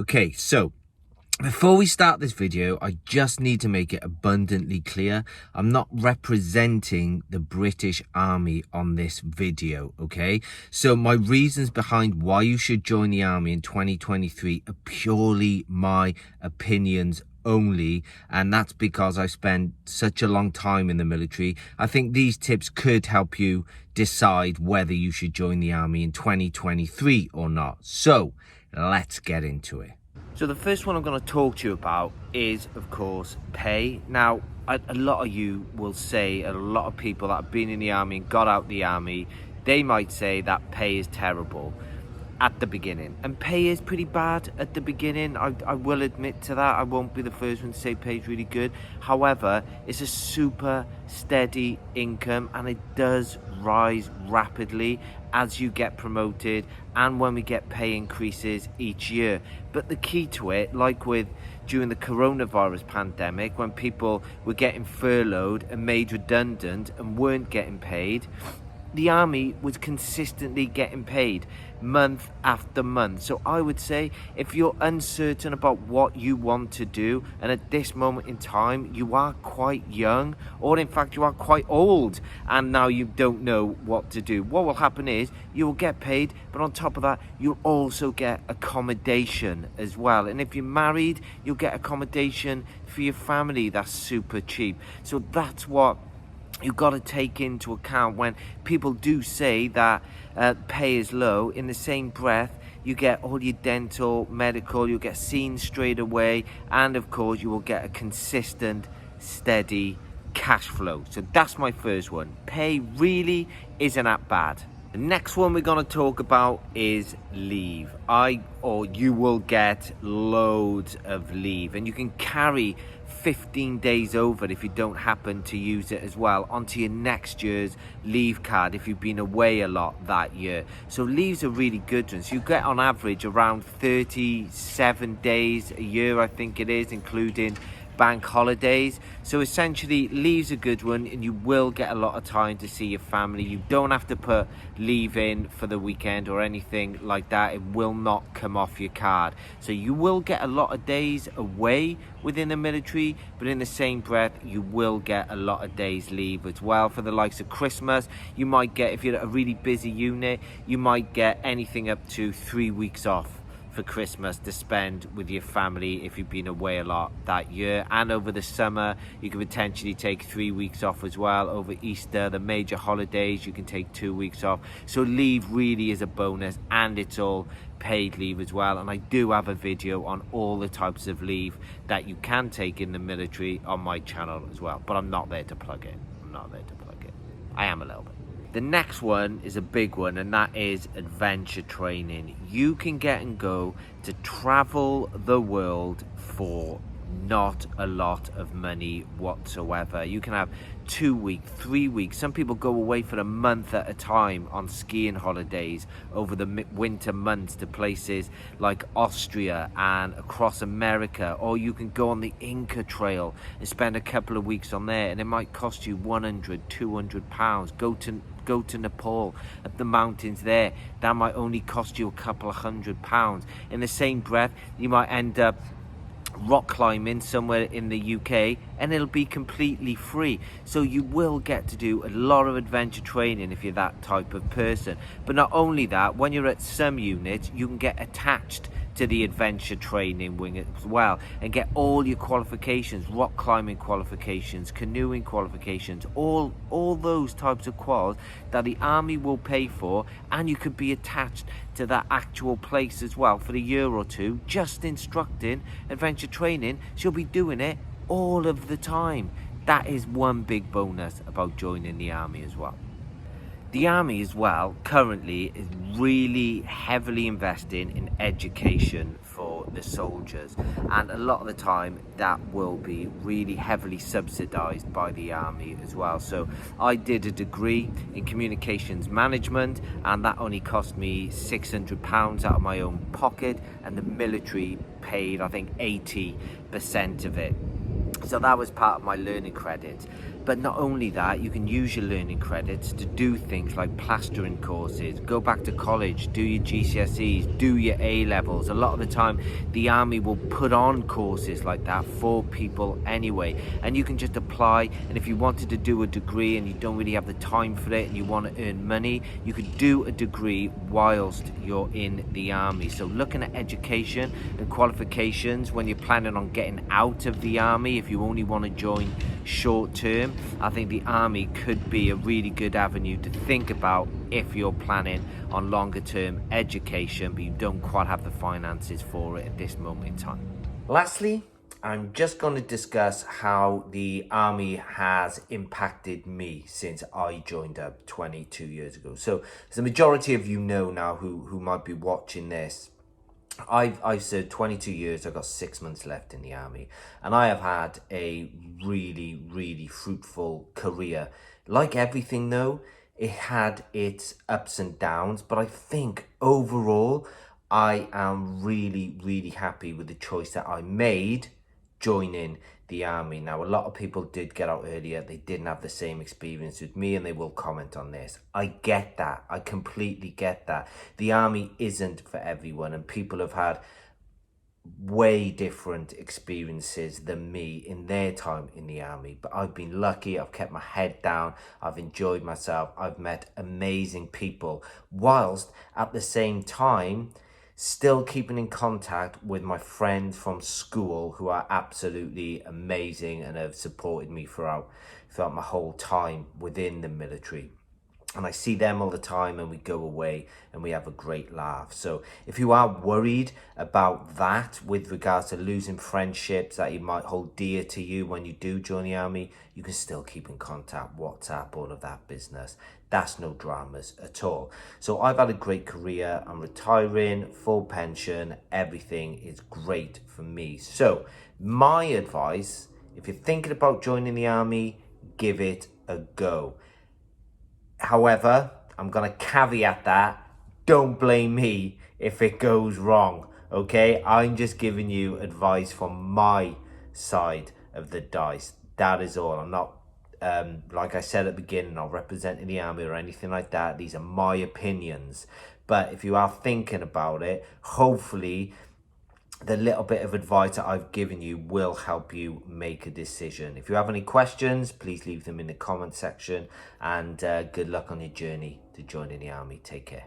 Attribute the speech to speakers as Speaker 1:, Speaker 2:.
Speaker 1: Okay, so before we start this video, I just need to make it abundantly clear. I'm not representing the British Army on this video, okay? So my reasons behind why you should join the Army in 2023 are purely my opinions only, and that's because I spent such a long time in the military. I think these tips could help you decide whether you should join the Army in 2023 or not. So let's get into it. So the first one I'm going to talk to you about is, of course, pay. Now, a lot of you will say, a lot of people that have been in the Army and got out the Army, they might say that pay is terrible at the beginning. And pay is pretty bad at the beginning. I will admit to that. I won't be the first one to say pay is really good. However, it's a super steady income and it does rise rapidly as you get promoted and when we get pay increases each year. But the key to it, like with during the coronavirus pandemic, when people were getting furloughed and made redundant and weren't getting paid, the Army was consistently getting paid month after month. So I would say if you're uncertain about what you want to do, and at this moment in time you are quite young, or in fact you are quite old, and now you don't know what to do, what will happen is you will get paid, but on top of that you'll also get accommodation as well. And if you're married, you'll get accommodation for your family that's super cheap. So that's what you've got to take into account when people do say that pay is low. In the same breath, you get all your dental, medical, you'll get seen straight away, and of course you will get a consistent, steady cash flow. So that's my first one. Pay really isn't that bad. The next one we're going to talk about is leave. You will get loads of leave, and you can carry 15 days over if you don't happen to use it as well onto your next year's leave card if you've been away a lot that year. So leaves are really good ones. You get on average around 37 days a year, I think it is, including bank holidays. So essentially leave's a good one, and you will get a lot of time to see your family. You don't have to put leave in for the weekend or anything like that. It will not come off your card. So you will get a lot of days away within the military, but in the same breath you will get a lot of days leave as well. For the likes of Christmas, you might get, if you're a really busy unit, you might get anything up to 3 weeks off for Christmas to spend with your family if you've been away a lot that year. And over the summer you can potentially take 3 weeks off as well. Over Easter, the major holidays, you can take 2 weeks off. So leave really is a bonus, and it's all paid leave as well. And I do have a video on all the types of leave that you can take in the military on my channel as well, but I'm not there to plug it. I am a little bit. The next one is a big one, and that is adventure training. You can get and go to travel the world for not a lot of money whatsoever. You can have 2 weeks, 3 weeks. Some people go away for a month at a time on skiing holidays over the winter months to places like Austria and across America. Or you can go on the Inca Trail and spend a couple of weeks on there, and it might cost you 100, 200 pounds. Go to Nepal, up the mountains there, that might only cost you a couple of £100. In the same breath, you might end up rock climbing somewhere in the UK, and it'll be completely free. So you will get to do a lot of adventure training if you're that type of person. But not only that, when you're at some units, you can get attached to the adventure training wing as well and get all your qualifications, rock climbing qualifications, canoeing qualifications, all those types of quals that the Army will pay for, and you could be attached to that actual place as well for a year or two, just instructing adventure training. So you'll be doing it all of the time. That is one big bonus about joining the Army as well. The Army as well currently is really heavily investing in education for the soldiers, and a lot of the time that will be really heavily subsidized by the Army as well. So I did a degree in communications management, and that only cost me £600 out of my own pocket, and the military paid I think 80% of it. So that was part of my learning credits. But not only that, you can use your learning credits to do things like plastering courses, go back to college, do your GCSEs, do your A-levels. A lot of the time, the army will put on courses like that for people anyway. And you can just apply, and if you wanted to do a degree and you don't really have the time for it and you want to earn money, you could do a degree whilst you're in the army. So looking at education and qualifications when you're planning on getting out of the army, if you only want to join short term, I think the army could be a really good avenue to think about if you're planning on longer term education but you don't quite have the finances for it at this moment in time. Lastly, I'm just going to discuss how the army has impacted me since I joined up 22 years ago. So as the majority of you know now who might be watching this, I've served 22 years. I've got 6 months left in the army, and I have had a really fruitful career. Like everything though, it had its ups and downs, but I think overall I am really happy with the choice that I made joining the army. Now, a lot of people did get out earlier. They didn't have the same experience with me, and they will comment on this. I get that. I completely get that. The army isn't for everyone, and people have had way different experiences than me in their time in the army. But I've been lucky. I've kept my head down. I've enjoyed myself. I've met amazing people, whilst at the same time still keeping in contact with my friends from school who are absolutely amazing and have supported me throughout my whole time within the military. And I see them all the time, and we go away and we have a great laugh. So if you are worried about that with regards to losing friendships that you might hold dear to you when you do join the army, you can still keep in contact, WhatsApp, all of that business. That's no dramas at all. So I've had a great career. I'm retiring, full pension, everything is great for me. So my advice, if you're thinking about joining the army, give it a go. However, I'm going to caveat that. Don't blame me if it goes wrong, okay? I'm just giving you advice from my side of the dice. That is all. I'm not, like I said at the beginning, not representing the army or anything like that. These are my opinions. But if you are thinking about it, hopefully the little bit of advice that I've given you will help you make a decision. If you have any questions, please leave them in the comment section, and good luck on your journey to joining the army. Take care.